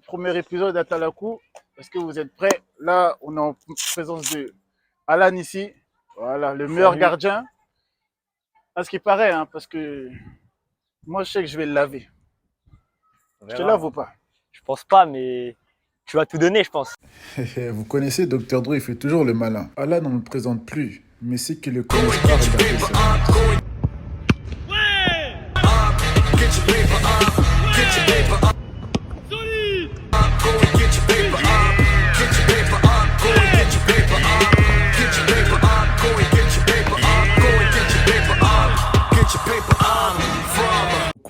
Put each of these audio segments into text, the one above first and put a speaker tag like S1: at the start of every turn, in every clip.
S1: premier épisode d'Atalakou. Est-ce que vous êtes prêts? Là, on est en présence de Alan ici. Voilà, le meilleur gardien. À ce qui paraît, hein, parce que moi, je sais que je vais le laver. Je te lave ou pas?
S2: Je pense pas, mais tu vas tout donner, je pense.
S3: Vous connaissez Dr. Dre, il fait toujours le malin. Alan, on ne le présente plus, mais c'est qu'il le connaît pas, regardez ça.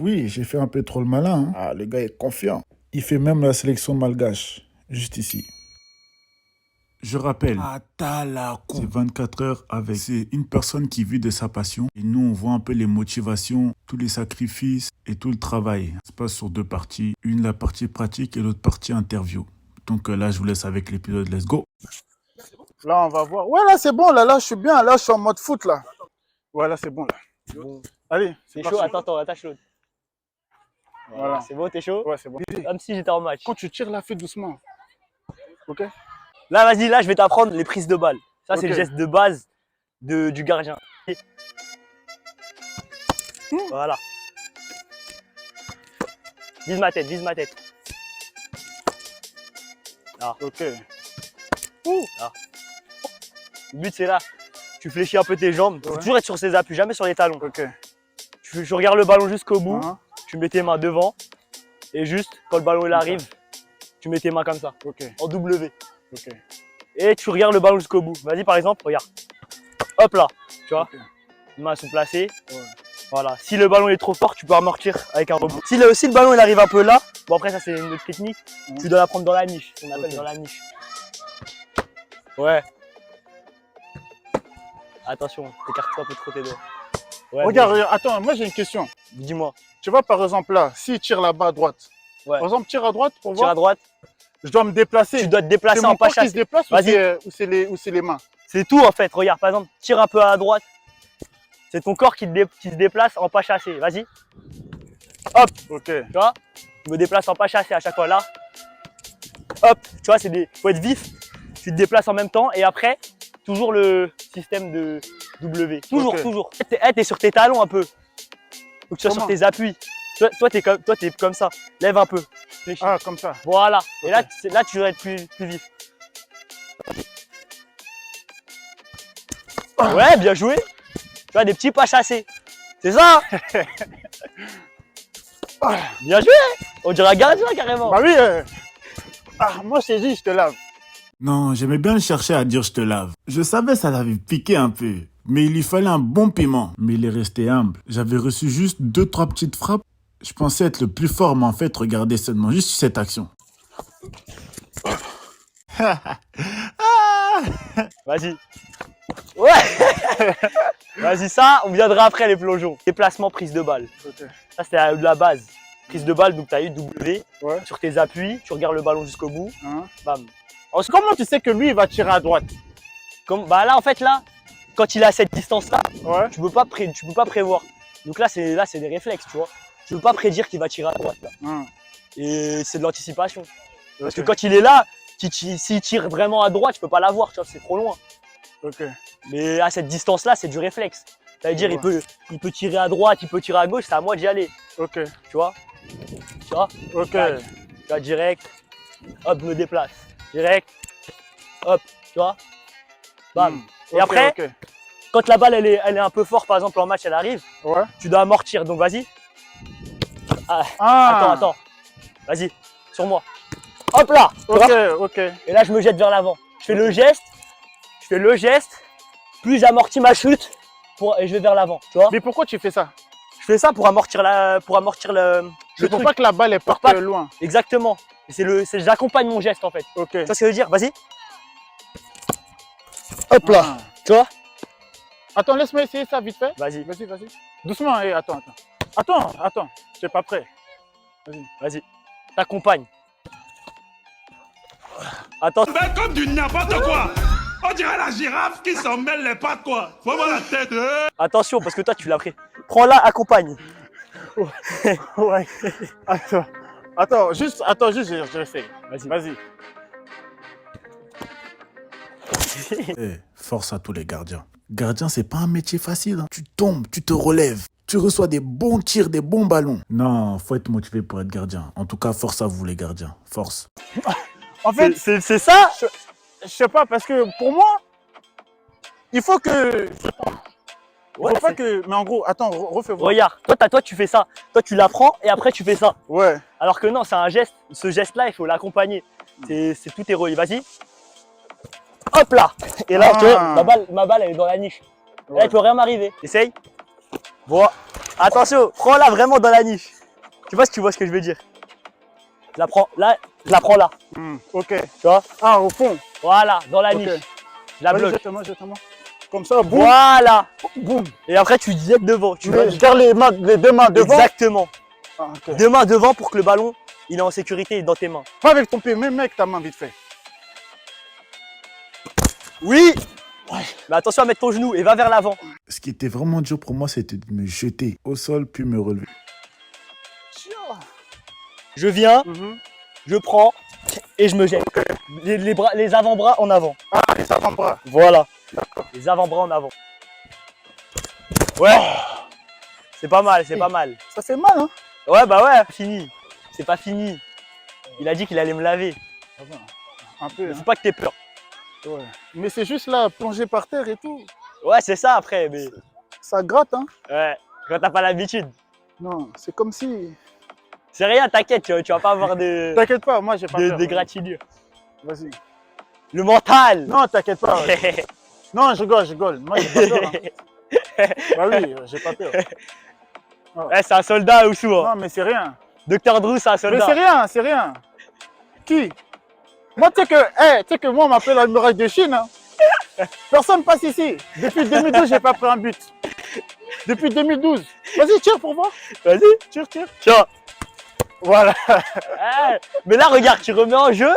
S3: Oui, j'ai fait un peu trop le malin. Hein. Ah, le gars est confiant. Il fait même la sélection malgache, juste ici. Je rappelle, c'est 24 heures avec. C'est une personne qui vit de sa passion. Et nous, on voit un peu les motivations, tous les sacrifices et tout le travail. Ça se passe sur deux parties. Une, la partie pratique et l'autre partie interview. Donc là, je vous laisse avec l'épisode. Let's go.
S1: Là, on va voir. Ouais, là, c'est bon. Là, je suis bien. Là, je suis en mode foot, là. Ouais, là, c'est bon, là. Bon. Allez,
S2: c'est chaud. Attends, attache l'autre.
S1: Voilà.
S2: C'est bon, t'es chaud?
S1: Ouais, c'est bon.
S2: Comme si j'étais en match.
S1: Quand tu tires, là, fais doucement. Ok?
S2: Là, vas-y, là, je vais t'apprendre les prises de balle. Ça, c'est le geste de base du gardien. Voilà. Vise ma tête, vise ma tête. Là.
S1: Ok.
S2: Là. Le but, c'est là. Tu fléchis un peu tes jambes. Faut toujours être sur ses appuis, jamais sur les talons.
S1: Ok.
S2: Tu regardes le ballon jusqu'au bout. Tu mets tes mains devant. Et juste, quand le ballon il arrive, tu mets tes mains comme ça.
S1: Ok.
S2: En W.
S1: Ok.
S2: Et tu regardes le ballon jusqu'au bout. Vas-y, par exemple, regarde. Hop là. Tu vois, les mains sont placées.
S1: Ouais.
S2: Voilà. Si le ballon est trop fort, tu peux amortir avec un rebond. Si le ballon il arrive un peu là, bon après ça c'est une autre technique, tu dois la prendre dans la niche. On appelle dans la niche. Ouais. Attention, t'écartes un peu trop tes doigts. Ouais,
S1: regarde, attends, moi j'ai une question.
S2: Dis-moi.
S1: Tu vois par exemple là, s'il tire là-bas à droite,
S2: par
S1: exemple tire à droite pour voir.
S2: Tire à droite.
S1: Je dois me déplacer.
S2: Tu dois te déplacer en pas chassé.
S1: Qui se déplace ou c'est les mains? C'est
S2: tout en fait. Regarde, par exemple, tire un peu à droite. C'est ton corps qui se déplace en pas chassé. Vas-y. Hop.
S1: Ok.
S2: Tu vois, je me déplace en pas chassé à chaque fois là. Hop. Tu vois, faut être vif. Tu te déplaces en même temps et après, toujours le système de W. Toujours. T'es sur tes talons un peu. Faut que tu sois sur tes appuis. Toi, t'es comme ça. Lève un peu. Fléchis.
S1: Ah, comme ça.
S2: Voilà. Et là, tu dois être plus vif. Ouais, bien joué. Tu vois, des petits pas chassés. C'est ça. Bien joué. On dirait un gardien carrément.
S1: Bah oui. Moi, je t'ai dit, je te lave.
S3: Non, j'aimais bien le chercher à dire je te lave. Je savais ça l'avait piqué un peu. Mais il lui fallait un bon piment. Mais il est resté humble. J'avais reçu juste 2-3 petites frappes. Je pensais être le plus fort, mais en fait, regardez seulement juste cette action.
S2: Vas-y. Ouais. Vas-y, ça, on viendra après les plongeons. Déplacement, prise de balle.
S1: Okay.
S2: Ça, c'était la base. Prise de balle, donc tu as eu W. Ouais. Sur tes appuis, tu regardes le ballon jusqu'au bout. Bam.
S1: Alors, comment tu sais que lui, il va tirer à droite?
S2: Bah là, en fait, là, quand il est à cette distance-là, tu peux pas prévoir. Donc là, c'est des réflexes, tu vois. Tu peux pas prédire qu'il va tirer à droite. Là. Et c'est de l'anticipation. Parce que quand il est là, s'il tire vraiment à droite, tu peux pas l'avoir, tu vois, c'est trop loin. Mais à cette distance-là, c'est du réflexe. C'est-à-dire, il peut tirer à droite, il peut tirer à gauche, c'est à moi d'y aller. Tu vois. Tu vois. Tu vois, direct. Hop, je me déplace. Direct. Hop, tu vois. Bam. Et après, quand la balle elle est un peu forte, par exemple en match, elle arrive, tu dois amortir. Donc vas-y. Attends. Vas-y, sur moi. Hop là.
S1: Ok.
S2: Et là, je me jette vers l'avant. Je fais le geste. Plus j'amortis ma chute et je vais vers l'avant. Tu vois.
S1: Mais pourquoi tu fais ça?
S2: Je fais ça pour amortir le
S1: pour pas que la balle est parte loin.
S2: Exactement. J'accompagne mon geste en fait. Tu vois ce que je veux dire? Vas-y. Hop là. Tu vois?
S1: Attends, laisse-moi essayer ça vite fait.
S2: Vas-y.
S1: Doucement, attends. Attends, je suis pas prêt.
S2: Vas-y. T'accompagnes. Attends.
S4: C'est comme du n'importe quoi. On dirait la girafe qui s'en mêle les pattes, quoi. Faut voir la tête.
S2: Attention, parce que toi, tu l'as pris. Prends-la, accompagne.
S1: Ouais. Attends. Attends, juste, j'essaie. Vas-y.
S3: Force à tous les gardiens. Gardien, c'est pas un métier facile. Hein. Tu tombes, tu te relèves. Tu reçois des bons tirs, des bons ballons. Non, faut être motivé pour être gardien. En tout cas, force à vous les gardiens. Force.
S1: En fait,
S2: c'est ça.
S1: Je sais pas, parce que pour moi, il faut que...
S2: Ouais,
S1: faut pas que... Mais en gros, attends, refais voir.
S2: Regarde, toi tu fais ça. Toi tu l'apprends et après tu fais ça.
S1: Ouais.
S2: Alors que non, c'est un geste. Ce geste-là, il faut l'accompagner. C'est tout est relié. Vas-y. Hop là. Et là, tu vois, ma balle, elle est dans la niche. Là, il peut rien m'arriver. Essaye. Voilà. Attention, prends-la vraiment dans la niche. Tu vois ce que je veux dire? Je la prends là, je la prends là.
S1: Ok.
S2: Tu vois?
S1: Ah, au fond.
S2: Voilà, dans la niche. Je la bloque.
S1: Jette-moi. Comme ça, boum.
S2: Voilà.
S1: Boum.
S2: Et après, tu jettes devant.
S1: Je garde les deux mains devant.
S2: Exactement.
S1: Ah, okay.
S2: Deux mains devant pour que le ballon, il est en sécurité dans tes mains.
S1: Pas avec ton pied, même avec ta main, vite fait.
S2: Oui. Ouais. Mais attention à mettre ton genou et va vers l'avant.
S3: Ce qui était vraiment dur pour moi, c'était de me jeter au sol puis me relever.
S2: Je viens, je prends et je me jette. Les avant-bras en avant.
S1: Ah, les avant-bras.
S2: Voilà. Les avant-bras en avant. Ouais. C'est pas mal, c'est pas mal.
S1: Ça fait mal, hein?
S2: Ouais, bah ouais, fini. C'est pas fini. Il a dit qu'il allait me laver.
S1: Un peu.
S2: Faut pas que t'aies peur.
S1: Ouais. Mais c'est juste là, plonger par terre et tout.
S2: Ouais, c'est ça après. Mais...
S1: Ça gratte, hein?
S2: Ouais, quand t'as pas l'habitude.
S1: Non, c'est comme si...
S2: C'est rien, t'inquiète, tu vas pas avoir de...
S1: T'inquiète pas, moi j'ai pas peur.
S2: Des gratinures.
S1: Vas-y.
S2: Le mental.
S1: Non, t'inquiète pas. Non, je rigole. Moi j'ai pas peur. Hein. Bah oui, j'ai pas peur.
S2: Oh. Ouais, c'est un soldat, Oussou. Hein.
S1: Non, mais c'est rien.
S2: Docteur Drew, c'est un soldat.
S1: Mais c'est rien. Qui? Moi, tu sais que moi, on m'appelle l'admiral de Chine. Hein. Personne passe ici. Depuis 2012, j'ai pas pris un but. Depuis 2012. Vas-y, tire pour voir.
S2: Vas-y.
S1: Tire.
S2: Tiens.
S1: Voilà.
S2: Mais là, regarde, tu remets en jeu.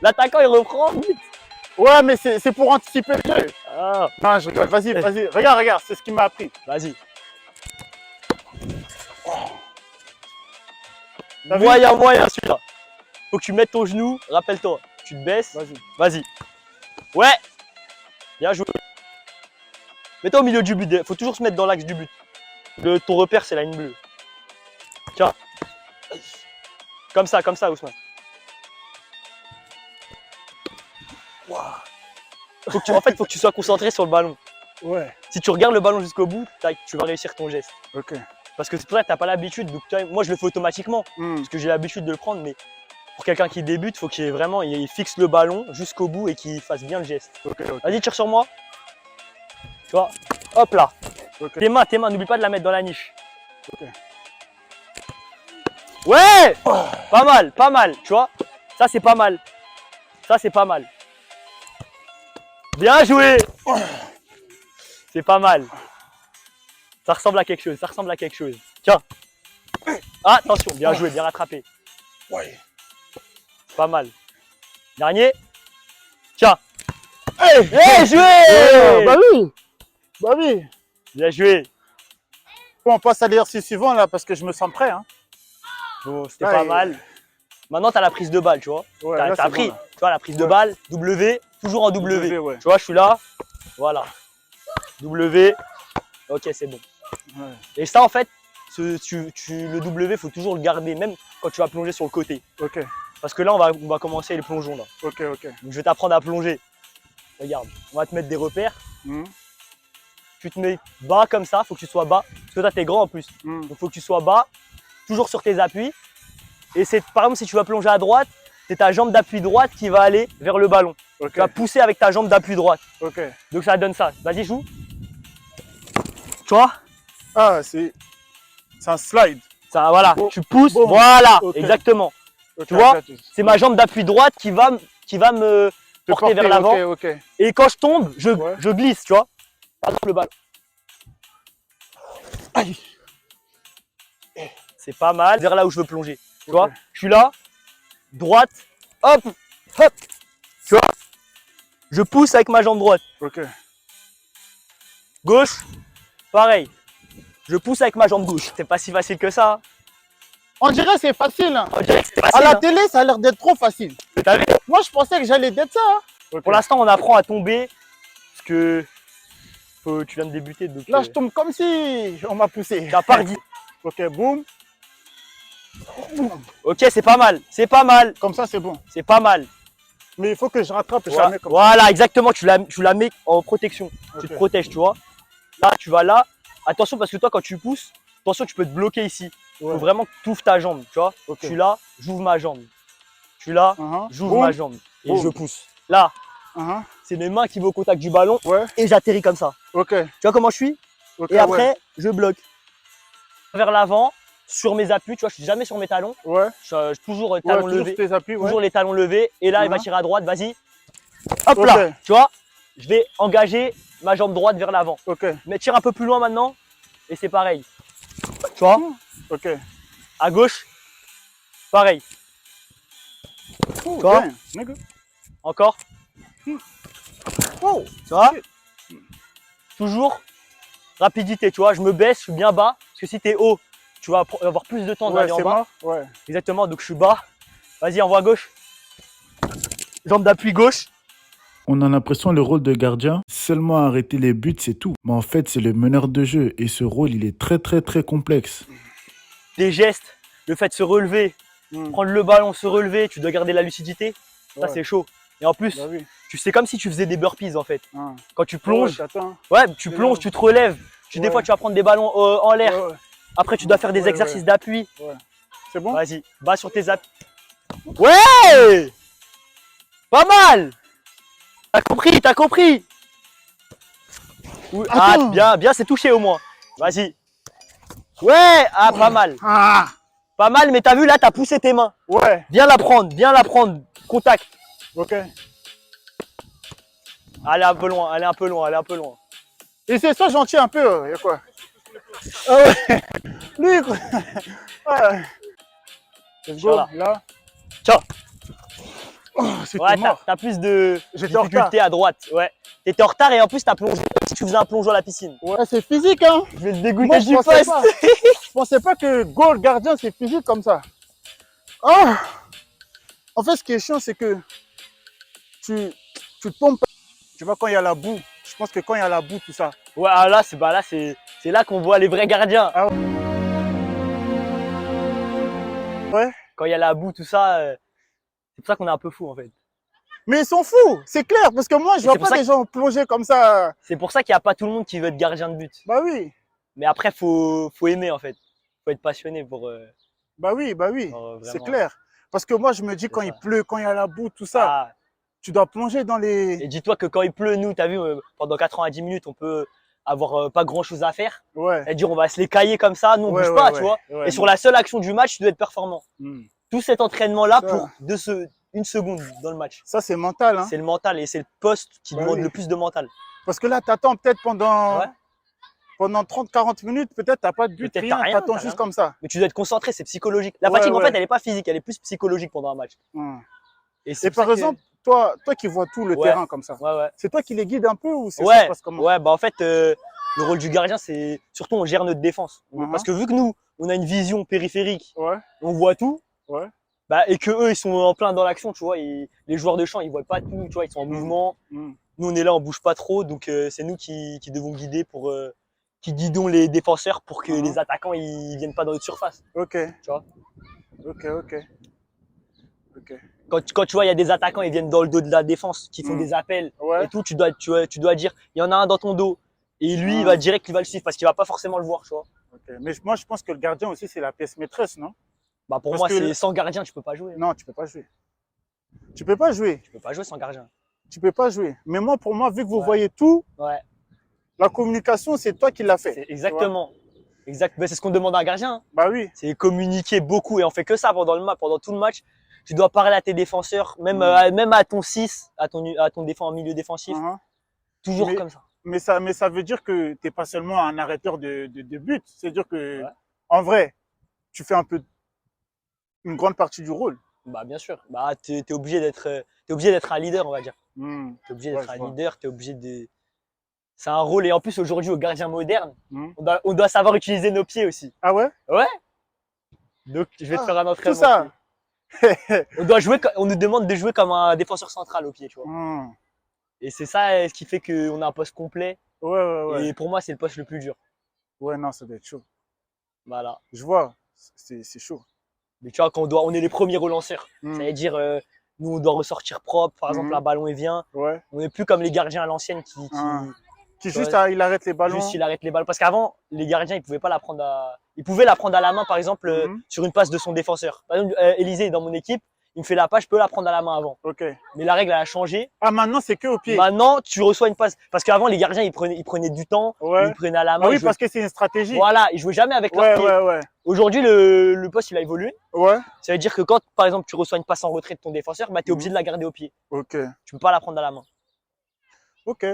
S2: L'attaquant, il reprend.
S1: Ouais, mais c'est pour anticiper le jeu.
S2: Ah.
S1: Non, je rigole. Vas-y. Regarde, c'est ce qu'il m'a appris.
S2: Vas-y. Moyen celui-là. Faut que tu mettes ton genou, rappelle-toi. Tu te baisses. Vas-y. Ouais. Bien joué. Mets-toi au milieu du but. Faut toujours se mettre dans l'axe du but. Ton repère, c'est la ligne bleue. Tiens. Comme ça, Ousmane. Wow. En fait, faut que tu sois concentré sur le ballon.
S1: Ouais.
S2: Si tu regardes le ballon jusqu'au bout, tu vas réussir ton geste.
S1: Ok.
S2: Parce que c'est pour ça que tu n'as pas l'habitude. Donc, moi, je le fais automatiquement. Parce que j'ai l'habitude de le prendre. Mais pour quelqu'un qui débute, il faut qu'il vraiment il fixe le ballon jusqu'au bout et qu'il fasse bien le geste.
S1: Okay.
S2: Vas-y, tire sur moi. Tu vois, hop là. Okay. Tes mains, n'oublie pas de la mettre dans la niche.
S1: Okay.
S2: Ouais, pas mal, tu vois. Ça, c'est pas mal. Bien joué. C'est pas mal. Ça ressemble à quelque chose. Tiens. Ah, attention, bien joué, bien rattrapé.
S1: Ouais.
S2: Pas mal. Dernier. Tiens.
S1: Hey,
S2: joué.
S1: Bah oui.
S2: Bien joué.
S1: Bon, on passe à l'exercice suivant là parce que je me sens prêt. Hein.
S2: Bon, c'était pas mal. Maintenant, tu as la prise de balle, tu vois.
S1: Ouais,
S2: t'as pris, bon, tu vois, la prise de balle, W, toujours en W.
S1: Ouais.
S2: Tu vois, je suis là. Voilà. W. Ok, c'est bon.
S1: Ouais.
S2: Et ça, en fait, le W, il faut toujours le garder, même quand tu vas plonger sur le côté.
S1: Ok.
S2: Parce que là, on va commencer les plongeons. Là.
S1: Ok.
S2: Donc, je vais t'apprendre à plonger. Regarde, on va te mettre des repères. Tu te mets bas comme ça, il faut que tu sois bas. Parce que toi, tu es grand en plus. Donc, il faut que tu sois bas, toujours sur tes appuis. Et c'est, par exemple, si tu vas plonger à droite, c'est ta jambe d'appui droite qui va aller vers le ballon. Tu vas pousser avec ta jambe d'appui droite. Donc, ça donne ça. Vas-y, joue. Tu vois?
S1: Ah, c'est un slide.
S2: Ça, voilà, tu pousses, voilà, exactement. Tu vois, c'est ma jambe d'appui droite qui va me porter vers l'avant. Et quand je tombe, je glisse, tu vois. Par exemple, le ballon. Aïe. C'est pas mal, vers là où je veux plonger. Tu vois, je suis là, droite, hop, hop. Tu vois, je pousse avec ma jambe droite. Gauche, pareil. Je pousse avec ma jambe gauche. C'est pas si facile que ça.
S1: On dirait que c'est facile. Hein.
S2: On dirait que c'est
S1: À
S2: facile.
S1: la télé, ça a l'air d'être trop facile.
S2: T'as vu?
S1: Moi, je pensais que j'allais d'être ça. Hein. Okay.
S2: Pour l'instant, on apprend à tomber parce que tu viens de débuter. Donc,
S1: là, je tombe comme si on m'a poussé.
S2: T'as pas dit.
S1: Ok, boum.
S2: Ok, c'est pas mal. C'est pas mal.
S1: Comme ça, c'est bon.
S2: C'est pas mal.
S1: Mais il faut que je rattrape
S2: Voilà,
S1: jamais comme
S2: voilà, exactement. Tu la mets en protection.
S1: Okay.
S2: Tu te protèges, tu vois. Là, tu vas là. Attention parce que toi, quand tu pousses, attention, tu peux te bloquer ici. Il faut vraiment que tu ouvres ta jambe, tu vois.
S1: Okay.
S2: Je suis là, j'ouvre ma jambe. Je suis là, j'ouvre ma jambe. Et je pousse. Là, c'est mes mains qui vont au contact du ballon et j'atterris comme ça.
S1: Okay.
S2: Tu vois comment je suis? Et après, je bloque. Vers l'avant, sur mes appuis, tu vois, je suis jamais sur mes talons. Je suis toujours talons levés.
S1: Tes appuis,
S2: toujours les talons levés. Et là, il va tirer à droite, vas-y. Hop là, tu vois, je vais engager ma jambe droite vers l'avant. Mais tire un peu plus loin maintenant. Et c'est pareil. Tu vois?
S1: Ok.
S2: À gauche, pareil. Tu vois? Encore. Tu vois? Toujours rapidité, tu vois, je me baisse, je suis bien bas. Parce que si tu es haut, tu vas avoir plus de temps d'aller en bas. Exactement, donc je suis bas. Vas-y, envoie à gauche. Jambe d'appui gauche.
S3: On a l'impression le rôle de gardien, seulement arrêter les buts, c'est tout. Mais en fait, c'est le meneur de jeu et ce rôle, il est très complexe.
S2: Des gestes, le fait de se relever, prendre le ballon, se relever, tu dois garder la lucidité. Ça, c'est chaud. Et en plus, tu sais comme si tu faisais des burpees en fait. Quand tu plonges, tu plonges, tu te relèves. Des fois, tu vas prendre des ballons en l'air. Après, tu dois faire des exercices d'appui.
S1: C'est bon?
S2: Vas-y, bas sur tes appuis. Ouais! Pas mal! T'as compris? Ah, bien, c'est touché au moins. Vas-y. Ouais, ah, pas mal. Pas mal, mais t'as vu là, t'as poussé tes mains. Viens la prendre. Contact.
S1: Ok.
S2: Elle est un peu loin.
S1: Et c'est ça, j'en tiens un peu. Y'a quoi? Ah ouais. Lui, quoi. Ouais. Let's go, là.
S2: Ciao.
S1: Oh,
S2: ouais, t'as plus de difficulté à droite. Ouais. T'étais en retard et en plus t'as plongé comme si tu faisais un plongeon à la piscine.
S1: Ouais, c'est physique, hein.
S2: Je vais te dégoûter du poste.
S1: Je pensais pas que goal gardien c'est physique comme ça. Oh. En fait, ce qui est chiant, c'est que tu tombes pas. Tu vois, quand il y a la boue, je pense que quand il y a la boue, tout ça.
S2: Ouais, là, c'est là qu'on voit les vrais gardiens.
S1: Ah ouais.
S2: Quand il y a la boue, tout ça, c'est pour ça qu'on est un peu fou en fait.
S1: Mais ils sont fous, c'est clair, parce que moi, je vois pas des gens plonger comme ça.
S2: C'est pour ça qu'il n'y a pas tout le monde qui veut être gardien de but.
S1: Bah oui.
S2: Mais après, faut aimer en fait. Faut être passionné pour.
S1: Bah oui, c'est clair. Parce que moi, je me dis, quand il pleut, quand il y a la boue, tout ça, tu dois plonger dans les…
S2: Et dis-toi que quand il pleut, nous, t'as vu, pendant 90 minutes, on peut avoir pas grand-chose à faire. Et dire, on va se les cailler comme ça, nous, on bouge pas, tu vois. Et sur la seule action du match, tu dois être performant. Tout cet entraînement-là pour une seconde dans le match.
S1: Ça, c'est mental. Hein.
S2: C'est le mental et c'est le poste qui demande le plus de mental.
S1: Parce que là, tu attends peut-être pendant 30-40 minutes, peut-être tu n'as pas de but, rien, tu attends juste comme ça.
S2: Mais tu dois être concentré, c'est psychologique. La fatigue, en fait, elle n'est pas physique, elle est plus psychologique pendant un match.
S1: Et par exemple, toi qui vois tout le terrain comme ça, c'est toi qui les guides un peu ou c'est ça se passe comment?
S2: Ouais, bah en fait, le rôle du gardien, c'est surtout on gère notre défense. Parce que vu que nous, on a une vision périphérique, on voit tout, bah, et que eux, ils sont en plein dans l'action, tu vois, les joueurs de champ, ils voient pas tout, tu vois, ils sont en mouvement. Nous, on est là, on bouge pas trop, donc c'est nous qui devons guider qui guidons les défenseurs pour que les attaquants, ils viennent pas dans notre surface.
S1: Ok.
S2: Tu vois?
S1: Ok.
S2: Quand tu vois, il y a des attaquants, ils viennent dans le dos de la défense, qui font des appels et tout, tu dois dire, il y en a un dans ton dos. Et lui, il va direct, il va le suivre parce qu'il va pas forcément le voir, tu vois.
S1: Mais moi, je pense que le gardien aussi, c'est la pièce maîtresse, non?
S2: Bah pour moi, c'est sans gardien, tu peux pas jouer.
S1: Non, tu peux pas jouer. Tu peux pas jouer.
S2: Tu peux pas jouer sans gardien.
S1: Tu peux pas jouer. Mais moi, pour moi, vu que vous voyez tout, la communication, c'est toi qui l'as fait.
S2: Exactement. Exact. Mais c'est ce qu'on demande à un gardien. Hein.
S1: Bah oui.
S2: C'est communiquer beaucoup et on fait que ça pendant tout le match. Tu dois parler à tes défenseurs, même à ton 6, à ton milieu défensif. Toujours comme ça.
S1: Mais ça veut dire que tu n'es pas seulement un arrêteur de but. C'est-à-dire que, en vrai, tu fais une grande partie du rôle.
S2: Bah bien sûr. Bah, tu es obligé d'être un leader, on va dire. Tu es obligé d'être un leader, tu es obligé de… C'est un rôle. Et en plus, aujourd'hui, au gardien moderne, on doit savoir utiliser nos pieds aussi.
S1: Ah ouais?
S2: Ouais. Donc je vais te faire un entraînement.
S1: Tout ça.
S2: On nous demande de jouer comme un défenseur central au pied, tu vois. Et c'est ça ce qui fait qu'on a un poste complet.
S1: Ouais.
S2: Et pour moi, c'est le poste le plus dur.
S1: Ouais, non, ça doit être chaud.
S2: Voilà.
S1: Je vois, c'est chaud.
S2: Mais tu vois, quand on est les premiers relanceurs, ça veut dire, nous, on doit ressortir propre. Par exemple, un ballon, il vient.
S1: Ouais.
S2: On n'est plus comme les gardiens à l'ancienne
S1: qui juste, il arrête les ballons.
S2: Juste, il arrête les balles. Parce qu'avant, les gardiens, ils pouvaient pas la prendre Ils pouvaient la prendre à la main, par exemple, sur une passe de son défenseur. Par exemple, Élisée est dans mon équipe, il me fait la passe, je peux la prendre à la main avant.
S1: Ok.
S2: Mais la règle, elle a changé.
S1: Ah, maintenant, c'est que au pied.
S2: Maintenant, tu reçois une passe. Parce qu'avant, les gardiens, ils prenaient du temps, ils prenaient à la main.
S1: Ah oui, parce que c'est une stratégie.
S2: Voilà, ils jouaient jamais avec leur pied.
S1: Ouais.
S2: Aujourd'hui, le poste, il a évolué.
S1: Ouais.
S2: Ça veut dire que quand, par exemple, tu reçois une passe en retrait de ton défenseur, bah, tu es obligé de la garder au pied.
S1: Ok.
S2: Tu peux pas la prendre à la main.
S1: Ok.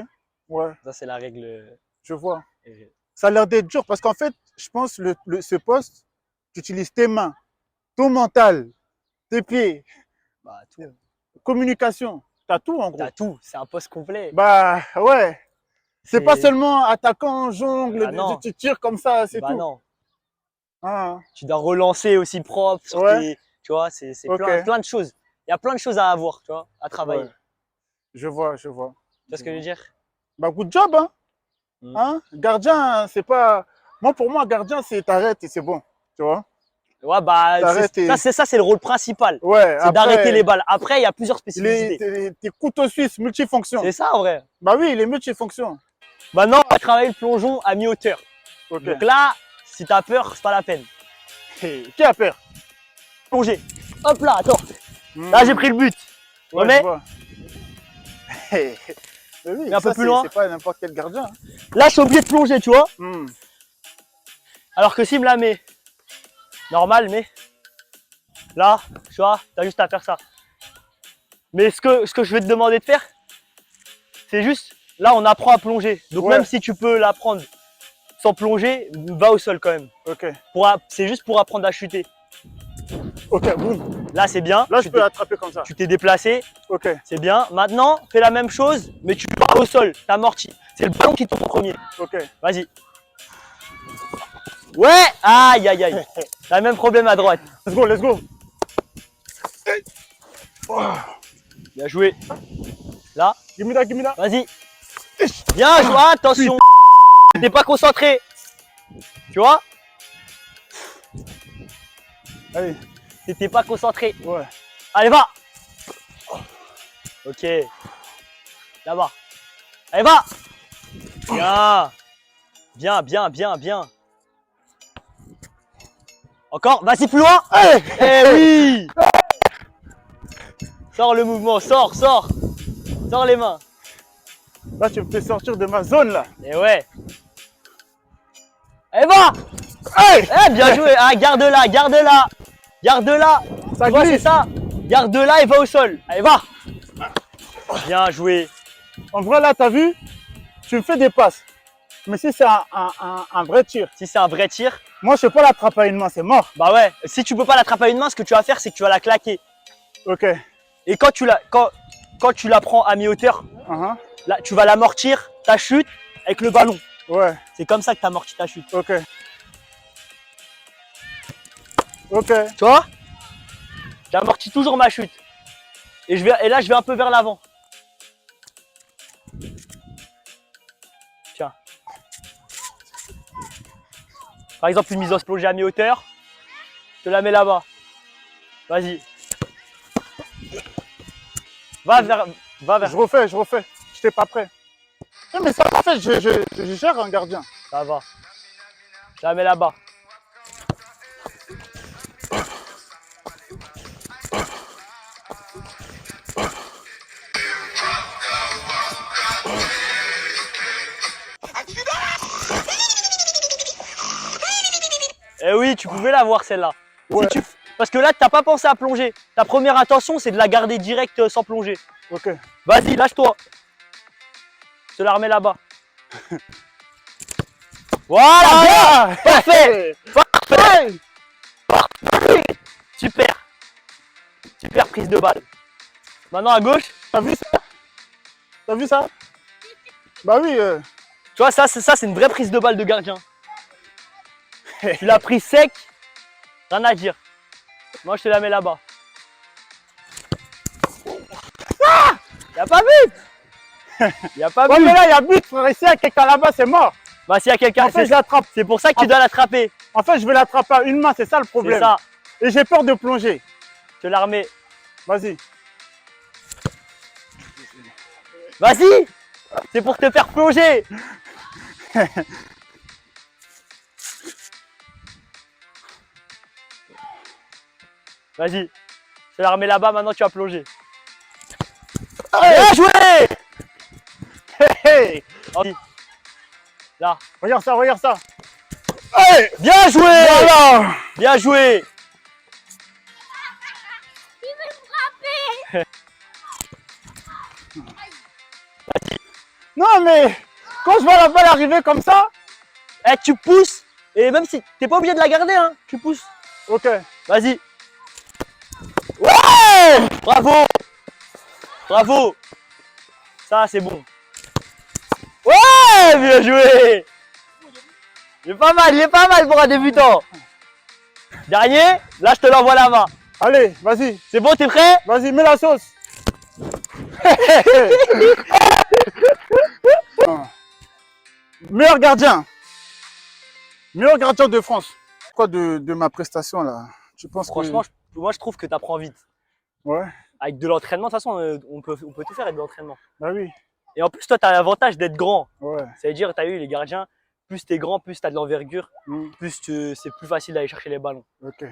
S1: Ouais.
S2: Ça, c'est la règle.
S1: Je vois. Ça a l'air d'être dur parce qu'en fait, je pense ce poste, tu utilises tes mains, ton mental, tes pieds,
S2: Bah, tout.
S1: Communication. T'as tout en gros.
S2: T'as tout. C'est un poste complet.
S1: Bah ouais. C'est pas seulement attaquant, jongle, tu tires comme ça, c'est tout.
S2: Non.
S1: Ah.
S2: Tu dois relancer aussi propre. Tu vois, c'est plein de choses. Il y a plein de choses à avoir, tu vois, à travailler.
S1: Ouais. Je vois.
S2: Tu vois ce que je veux dire?
S1: Bah, good job, hein. Gardien, c'est pas. Moi, pour moi, gardien, c'est t'arrêtes et c'est bon. Tu vois?
S2: Ouais, bah, ça, c'est le rôle principal.
S1: Ouais.
S2: C'est d'arrêter les balles. Après, il y a plusieurs spécificités.
S1: Tes couteaux suisses multifonctions.
S2: C'est ça, en vrai.
S1: Bah oui, les multifonctions.
S2: Maintenant, on va travailler le plongeon à mi-hauteur.
S1: Okay.
S2: Donc là, si t'as peur, c'est pas la peine.
S1: Qui a peur?
S2: Plonger. Hop là, attends. Là, j'ai pris le but.
S1: Ouais,
S2: mais
S1: oui,
S2: un peu plus loin.
S1: C'est pas n'importe quel gardien. Hein.
S2: Là, je suis obligé de plonger, tu vois. Alors que s'il me la met normal, mais là, tu vois, t'as juste à faire ça. Mais ce que je vais te demander de faire, c'est juste, là, on apprend à plonger. Donc même si tu peux la prendre sans plonger, va au sol quand même.
S1: Ok.
S2: C'est juste pour apprendre à chuter.
S1: Ok, boum.
S2: Là, c'est bien.
S1: Là, je peux attraper comme ça.
S2: Tu t'es déplacé.
S1: Ok.
S2: C'est bien. Maintenant, fais la même chose, mais tu vas au sol. T'amortis. C'est le ballon qui tombe en premier.
S1: Ok.
S2: Vas-y. Ouais. Aïe, aïe, aïe. T'as le même problème à droite.
S1: Let's go.
S2: Bien joué. Là.
S1: Give me that.
S2: Vas-y. Bien joué. Attention. T'es pas concentré. Tu vois?
S1: Allez.
S2: T'étais pas concentré.
S1: Ouais.
S2: Allez, va. Ok. Là-bas. Allez, va. Bien. Encore. Vas-y, plus loin. Eh oui. Sors le mouvement. Sors. Sors les mains.
S1: Là, tu me fais sortir de ma zone, là.
S2: Et ouais. Allez, va. Bien joué. Ah, garde-la.
S1: Ça
S2: glisse.
S1: glisse.
S2: C'est ça. Garde-la et va au sol. Allez, va. Bien joué.
S1: En vrai, là, t'as vu? Tu me fais des passes. Mais si c'est un vrai tir.
S2: Si c'est un vrai tir.
S1: Moi, je ne peux pas l'attraper à une main, c'est mort.
S2: Bah ouais. Si tu peux pas l'attraper à une main, ce que tu vas faire, c'est que tu vas la claquer.
S1: Ok.
S2: Et quand tu la prends à mi-hauteur, là, tu vas l'amortir, ta chute, avec le ballon.
S1: Ouais.
S2: C'est comme ça que tu amortis ta chute.
S1: Ok.
S2: Tu vois? J'amortis toujours ma chute. Et là, je vais un peu vers l'avant. Tiens. Par exemple, une mise en plongée à mi-hauteur. Je te la mets là-bas. Vas-y. Va vers.
S1: Je refais. Je n'étais pas prêt. Non, mais ça, en fait, je gère un gardien.
S2: Ça va. Je la mets là-bas. Eh oui, tu pouvais la voir celle-là.
S1: Ouais.
S2: Parce que là, tu n'as pas pensé à plonger. Ta première intention, c'est de la garder direct sans plonger.
S1: Ok.
S2: Vas-y, lâche-toi. Je te la remets là-bas. Voilà, parfait. Super prise de balle. Maintenant à gauche.
S1: T'as vu ça? Bah oui.
S2: Tu vois, ça c'est une vraie prise de balle de gardien. Tu l'as pris sec. Rien à dire. Moi, je te la mets là-bas. Y'a pas but. Y'a pas
S1: Ouais,
S2: but.
S1: mais là, il y a but, frère. Ici, il y a quelqu'un là-bas, c'est mort.
S2: Bah, s'il y a quelqu'un,
S1: En fait, je l'attrape.
S2: c'est pour ça que tu dois l'attraper.
S1: En fait, je vais l'attraper à une main, c'est ça le
S2: C'est
S1: problème.
S2: ça.
S1: Et j'ai peur de plonger.
S2: Je te la remets.
S1: Vas-y.
S2: Vas-y. C'est pour te faire plonger. Vas-y. Je te la remets là-bas, maintenant tu vas plonger. Bien joué.
S1: Hey,
S2: Vas-y. Là.
S1: regarde ça, regarde ça.
S2: Hey, bien joué.
S1: Voilà.
S2: Bien joué.
S1: Non, mais quand je vois la balle arriver comme ça.
S2: Eh, tu pousses. Et même si t'es pas obligé de la garder, hein. Tu pousses.
S1: Ok.
S2: Vas-y. Ouais. Bravo. Bravo. Ça, c'est bon. Ouais, bien joué. Il est pas mal pour un débutant. Dernier, là, je te l'envoie là-bas.
S1: Allez, vas-y.
S2: C'est bon, t'es prêt?
S1: Vas-y, mets la sauce. Meilleur gardien. Meilleur gardien de France. Quoi de ma prestation là? Tu penses
S2: Franchement, moi, je trouve que t'apprends vite.
S1: Ouais.
S2: Avec de l'entraînement, de toute façon, on peut tout faire avec de l'entraînement.
S1: Bah oui.
S2: Et en plus, toi, t'as l'avantage d'être grand.
S1: Ouais.
S2: Ça veut dire, t'as eu les gardiens, plus t'es grand, plus t'as de l'envergure, plus c'est plus facile d'aller chercher les ballons.
S1: Ok.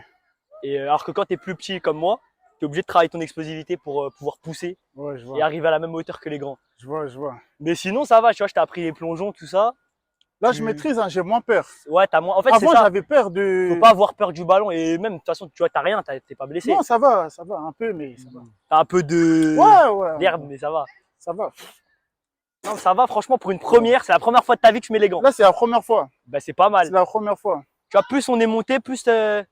S2: Et alors que quand t'es plus petit comme moi, t'es obligé de travailler ton explosivité pour pouvoir pousser
S1: Ouais, je vois.
S2: et arriver à la même hauteur que les grands.
S1: Je vois, je vois.
S2: Mais sinon, ça va, tu vois, je t'ai appris les plongeons, tout ça.
S1: Là, je maîtrise, hein, j'ai moins peur.
S2: Ouais, t'as moins. En fait, c'est
S1: Avant,
S2: ça.
S1: j'avais peur de.
S2: Faut pas avoir peur du ballon. Et même, de toute façon, tu vois, t'as rien, t'es pas blessé.
S1: Non, ça va, un peu, mais ça va.
S2: T'as un peu de
S1: Ouais.
S2: d'herbe, mais ça va.
S1: Ça va.
S2: Non, ça va, franchement, pour une première, c'est la première fois de ta vie que tu mets les gants.
S1: Là, c'est la première fois.
S2: Bah, c'est pas mal.
S1: C'est la première fois.
S2: Tu vois, plus on est monté, plus t'as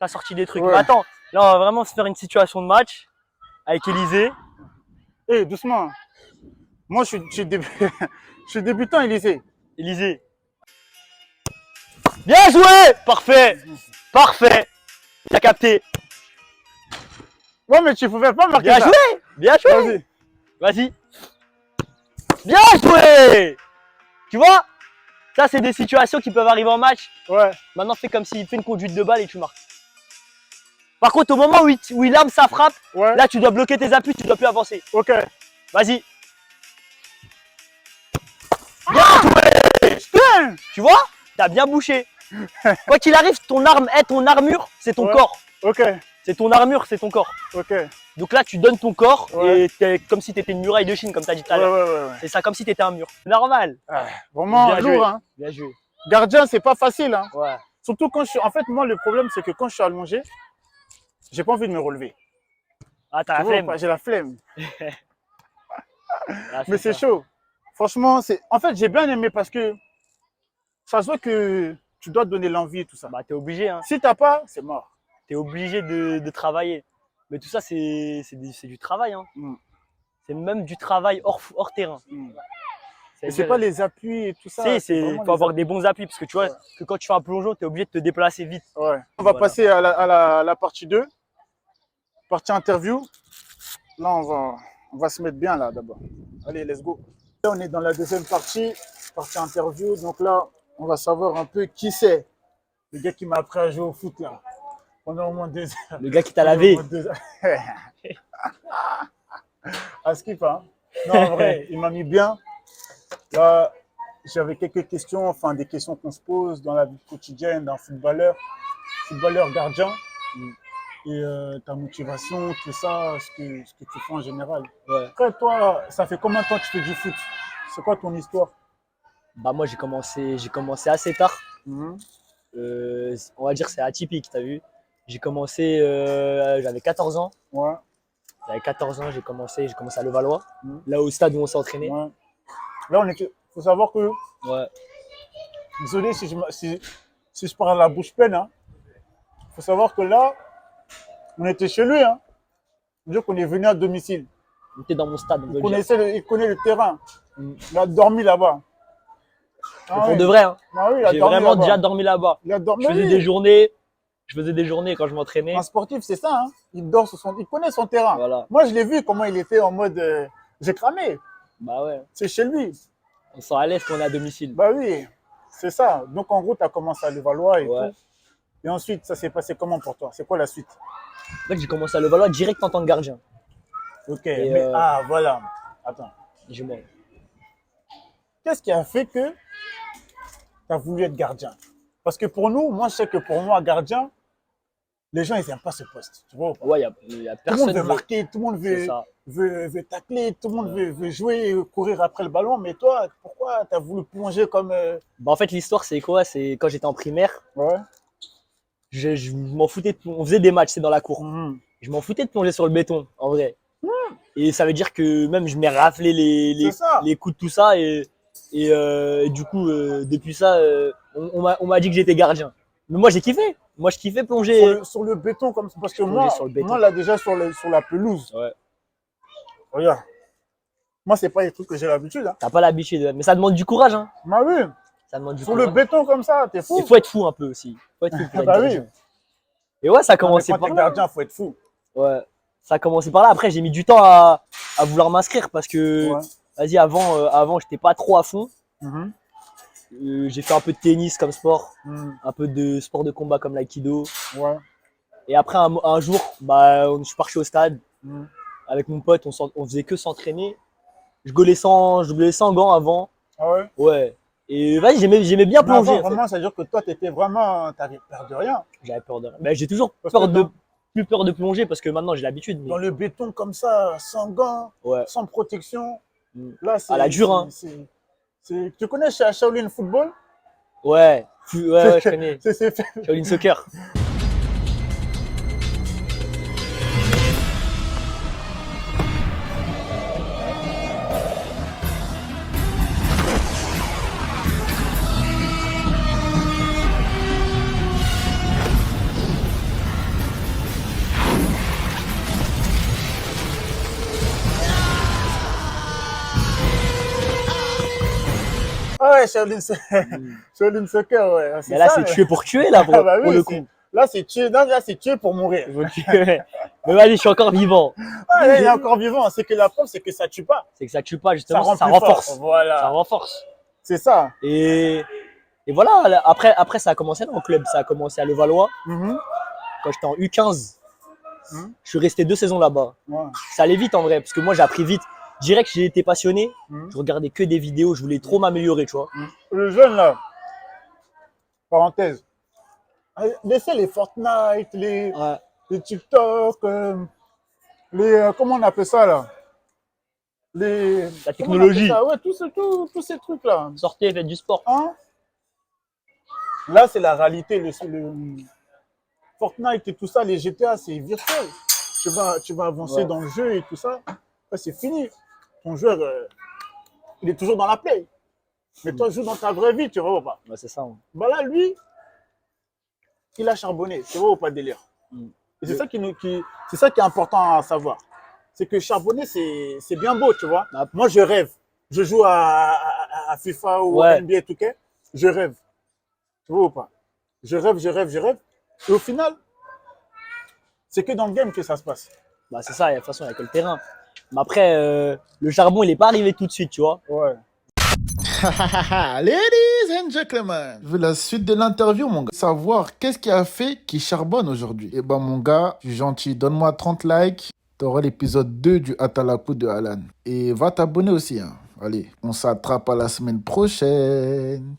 S2: sorti des trucs.
S1: Ouais.
S2: Mais attends, là, on va vraiment se faire une situation de match avec Élysée.
S1: Hé, doucement. Moi, je suis débutant, Élysée.
S2: Élysée. Bien joué! Parfait! Parfait! T'as capté.
S1: Ouais, mais tu pouvais pas marquer
S2: Bien
S1: ça.
S2: joué! Bien joué!
S1: Vas-y.
S2: Vas-y. Bien joué! Tu vois? Ça, c'est des situations qui peuvent arriver en match.
S1: Ouais.
S2: Maintenant, fais comme s'il fait une conduite de balle et tu marques. Par contre, au moment où il arme sa frappe,
S1: Ouais.
S2: là, tu dois bloquer tes appuis, tu dois plus avancer.
S1: Ok.
S2: Vas-y. Bien joué!
S1: Putain.
S2: Tu vois? T'as bien bouché. Quoi qu'il arrive, ton armure, c'est ton
S1: Ouais.
S2: corps.
S1: Ok.
S2: C'est ton armure, c'est ton corps.
S1: Ok.
S2: Donc là, tu donnes ton corps
S1: Ouais.
S2: et t'es comme si t'étais une muraille de Chine, comme t'as dit tout à l'heure.
S1: Ouais.
S2: C'est ça, comme si t'étais un mur. Normal.
S1: Ah, vraiment
S2: Bien joué.
S1: lourd, hein.
S2: Bien joué.
S1: Gardien, c'est pas facile, hein.
S2: Ouais.
S1: Surtout quand je suis. En fait, moi, le problème, c'est que quand je suis allongé, j'ai pas envie de me relever.
S2: Ah, t'as
S1: Tu
S2: la
S1: vois,
S2: flemme.
S1: j'ai la flemme.
S2: Ah,
S1: Mais c'est
S2: ça.
S1: chaud. Franchement, c'est. En fait, j'ai bien aimé parce que ça se voit que tu dois te donner l'envie et tout ça.
S2: Bah, t'es obligé, hein.
S1: Si t'as pas, c'est mort.
S2: T'es obligé de travailler. Mais tout ça, c'est du travail, hein. C'est même du travail hors terrain.
S1: Et c'est pas les appuis et tout ça.
S2: Il faut avoir des bons appuis parce que tu vois que quand tu fais un plongeon, tu es obligé de te déplacer vite.
S1: Ouais. On va passer à la partie 2. Partie interview. Là, on va se mettre bien là d'abord. Allez, let's go. Là, on est dans la deuxième partie interview. Donc là, on va savoir un peu qui c'est. Le gars qui m'a appris à jouer au foot là. Pendant au moins 2 heures.
S2: Le gars qui t'a lavé.
S1: À skip, hein. Non, en vrai, il m'a mis bien. Là, j'avais quelques questions, enfin des questions qu'on se pose dans la vie quotidienne d'un footballeur gardien. Et ta motivation, tout ça, ce que tu fais en général.
S2: Ouais.
S1: Après, toi, ça fait combien de temps que tu fais du foot? C'est quoi ton histoire?
S2: Bah moi j'ai commencé assez tard. On va dire c'est atypique, t'as vu. J'ai commencé, j'avais 14 ans.
S1: Ouais.
S2: J'avais 14 ans, j'ai commencé à Levallois, là au stade où on s'est entraîné.
S1: Ouais. Là, faut savoir que,
S2: Ouais.
S1: désolé si je parle à la bouche pleine, hein. Faut savoir que là, on était chez lui, hein. C'est-à-dire qu'on est venu à domicile.
S2: On était dans mon stade.
S1: Il connaît le terrain. Il a dormi là-bas.
S2: Pour de vrai, hein.
S1: Ah oui, il a
S2: J'ai
S1: dormi
S2: vraiment
S1: là-bas.
S2: déjà dormi là-bas.
S1: Il a dormi.
S2: Je faisais des journées, Je faisais des journées quand je m'entraînais.
S1: Un sportif, c'est ça. Hein. Il connaît son terrain.
S2: Voilà.
S1: Moi, je l'ai vu comment il était en mode j'ai cramé.
S2: Bah ouais.
S1: C'est chez lui.
S2: On sent à l'aise qu'on est à domicile.
S1: Bah oui, c'est ça. Donc en gros, tu as commencé à Levallois et
S2: Ouais.
S1: tout. Et ensuite, ça s'est passé comment pour toi? C'est quoi la suite?
S2: En fait, j'ai commencé à Levallois direct en tant que gardien.
S1: Ok,
S2: Et
S1: mais voilà. Attends.
S2: Dis-moi.
S1: Qu'est-ce qui a fait que tu as voulu être gardien? Parce que pour nous, moi, je sais que pour moi, gardien, les gens, ils n'aiment pas ce poste. Tu vois ou pas?
S2: Ouais, il y a
S1: Tout le
S2: personne.
S1: monde veut marquer, tout le monde
S2: C'est ça.
S1: veut tacler, tout le monde veut jouer, courir après le ballon. Mais toi, pourquoi tu as voulu plonger comme.
S2: Bah, en fait, l'histoire, c'est quoi? C'est quand j'étais en primaire,
S1: Ouais.
S2: je m'en foutais. On faisait des matchs, c'est dans la cour.
S1: Mhm.
S2: Je m'en foutais de plonger sur le béton, en vrai. Et ça veut dire que même je m'ai raflé les coups de tout ça. Et du coup, depuis ça, on m'a dit que j'étais gardien. Mais moi, j'ai kiffé. Moi, je kiffais plonger.
S1: Sur le béton, comme parce que
S2: Plonger sur le béton.
S1: moi là, déjà sur la pelouse,
S2: Ouais.
S1: regarde. Moi, c'est pas les trucs que j'ai l'habitude. Hein.
S2: T'as pas l'habitude. Mais ça demande du courage. Hein.
S1: Bah oui,
S2: Ça demande du
S1: sur
S2: courage.
S1: le béton comme ça, t'es fou.
S2: Il faut être fou un peu aussi. Faut être fou pour être
S1: Bah oui.
S2: gardien. Et ouais, ça a commencé
S1: Quand
S2: par
S1: t'es
S2: là.
S1: gardien, faut être fou.
S2: Ouais. Ça a commencé par là. Après, j'ai mis du temps à vouloir m'inscrire parce que,
S1: Ouais.
S2: vas-y, avant, j'étais pas trop à fond.
S1: Mhm.
S2: J'ai fait un peu de tennis comme sport,
S1: Mhm.
S2: un peu de sport de combat comme l'aïkido.
S1: Ouais.
S2: Et après, un jour, bah, je suis parti au stade
S1: Mhm.
S2: avec mon pote. On faisait que s'entraîner. Je golais sans gants avant.
S1: Ah ouais.
S2: Ouais. Et vas-y, j'aimais bien
S1: Mais
S2: plonger.
S1: avant,
S2: En fait.
S1: vraiment, ça veut dire que toi, t'avais peur de rien.
S2: J'avais peur de rien. Mais j'ai toujours
S1: Parce que
S2: plus peur de plonger parce que maintenant j'ai l'habitude. Mais...
S1: Dans le béton comme ça, sans gants,
S2: Ouais.
S1: sans protection.
S2: Mm.
S1: Là, c'est.
S2: À la dure, hein.
S1: Tu connais Shaolin Football?
S2: Ouais, ouais, je connais.
S1: C'est fait.
S2: Shaolin Soccer.
S1: Ah ouais, Shaolin Soccer, ouais. C'est
S2: Mais là,
S1: ça,
S2: c'est tuer pour tuer, là, pour,
S1: Ah bah oui,
S2: pour le
S1: c'est-
S2: coup.
S1: Là, c'est tuer pour mourir.
S2: Faut tuer. Mais vas-y, je suis encore vivant.
S1: Ah, là, il est encore vivant. C'est que la preuve, c'est que ça tue pas.
S2: C'est que ça tue pas,
S1: Ça
S2: justement,
S1: rend
S2: ça
S1: plus
S2: renforce.
S1: fort. Voilà.
S2: Ça renforce.
S1: C'est ça.
S2: Et voilà, là, après, ça a commencé dans le club. Ça a commencé à Levallois,
S1: Mhm.
S2: quand j'étais en U15.
S1: Mhm.
S2: Je suis resté 2 saisons là-bas.
S1: Ouais.
S2: Ça allait vite en vrai, parce que moi, j'ai appris vite. Direct, j'ai été passionné.
S1: Mhm.
S2: Je regardais que des vidéos, je voulais trop m'améliorer, tu vois.
S1: Le jeune, là, parenthèse, laissez les Fortnite, les TikTok, comment on appelle ça, là?
S2: La
S1: comment on appelle
S2: technologie.
S1: ça? Ouais, tous ces trucs-là.
S2: Sortez, faites du sport.
S1: Hein? Là, c'est la réalité. Le Fortnite et tout ça, les GTA, c'est virtuel. Tu vas avancer dans le jeu et tout ça. Là, c'est fini. Ton joueur, il est toujours dans la play. Mais toi, joue dans ta vraie vie, tu vois ou pas?
S2: Ouais, c'est ça. Hein.
S1: Bah là, lui, il a charbonné. Tu vois ou pas, délire? Et c'est ça c'est ça qui est important à savoir. C'est que charbonner, c'est bien beau, tu vois.
S2: Ah.
S1: Moi, je rêve. Je joue à FIFA ou à NBA 2K. Je rêve. Tu vois ou pas? Je rêve. Et au final, c'est que dans le game que ça se passe.
S2: Bah, c'est ça, de toute façon, il n'y a que le terrain. Mais après, le charbon, il n'est pas arrivé tout de suite, tu vois.
S1: Ouais.
S3: Ladies and gentlemen, je veux la suite de l'interview, mon gars. Savoir qu'est-ce qui a fait qu'il charbonne aujourd'hui. Eh ben, mon gars, je suis gentil. Donne-moi 30 likes. T'auras l'épisode 2 du Atalakou de Alan. Et va t'abonner aussi. Hein. Allez, on s'attrape à la semaine prochaine.